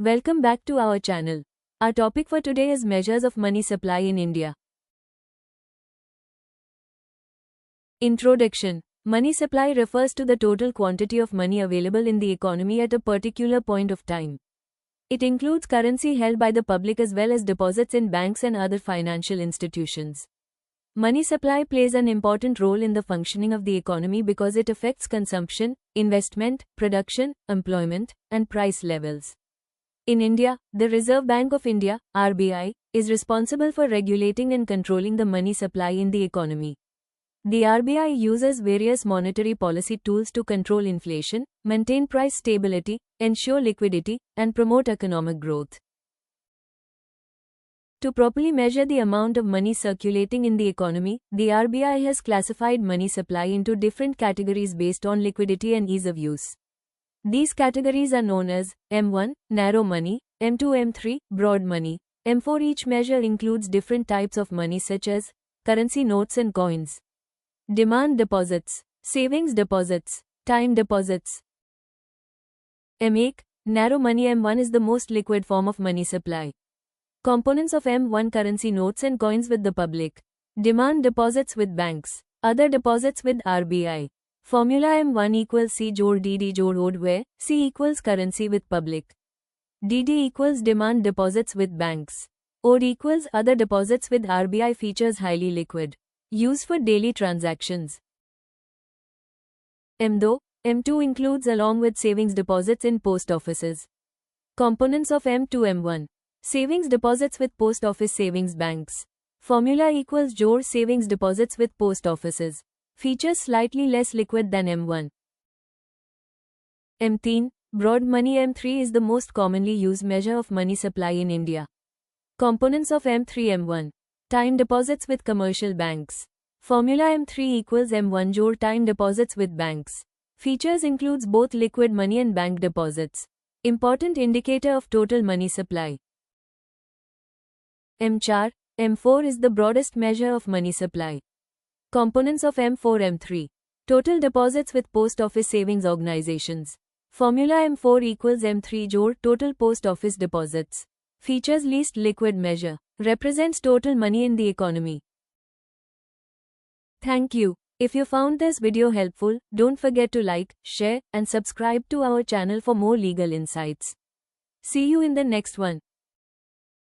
Welcome back to our channel. Our topic for today is measures of money supply in India. Introduction. Money supply refers to the total quantity of money available in the economy at a particular point of time. It includes currency held by the public as well as deposits in banks and other financial institutions. Money supply plays an important role in the functioning of the economy because it affects consumption, investment, production, employment, and price levels. In India, the Reserve Bank of India (RBI) is responsible for regulating and controlling the money supply in the economy. The RBI uses various monetary policy tools to control inflation, maintain price stability, ensure liquidity, and promote economic growth. To properly measure the amount of money circulating in the economy, the RBI has classified money supply into different categories based on liquidity and ease of use. These categories are known as M1, narrow money, M2, M3, broad money, M4. Each measure includes different types of money such as currency notes and coins, demand deposits, savings deposits, time deposits. M8, narrow money. M1 is the most liquid form of money supply. Components of M1: currency notes and coins with the public, demand deposits with banks, other deposits with RBI. Formula: M1 equals C जोड़ DD जोड़ OD, where C equals currency with public, DD equals demand deposits with banks, OD equals other deposits with RBI. Features: highly liquid, used for daily transactions. M2, M2 includes along with savings deposits in post offices. Components of M2: M1, savings deposits with post office savings banks. Formula equals जोड़ savings deposits with post offices. Features: slightly less liquid than M1. M3, broad money. M3 is the most commonly used measure of money supply in India. Components of M3: M1, time deposits with commercial banks. Formula: M3 equals M1 जोड़ time deposits with banks. Features includes both liquid money and bank deposits. Important indicator of total money supply. M4, M4 is the broadest measure of money supply. Components of M4, M3, total deposits with post office savings organizations. Formula: M4 equals M3 जोड़ total post office deposits. Features: least liquid measure, represents total money in the economy. Thank you. If you found this video helpful, don't forget to like, share, and subscribe to our channel for more legal insights. See you in the next one.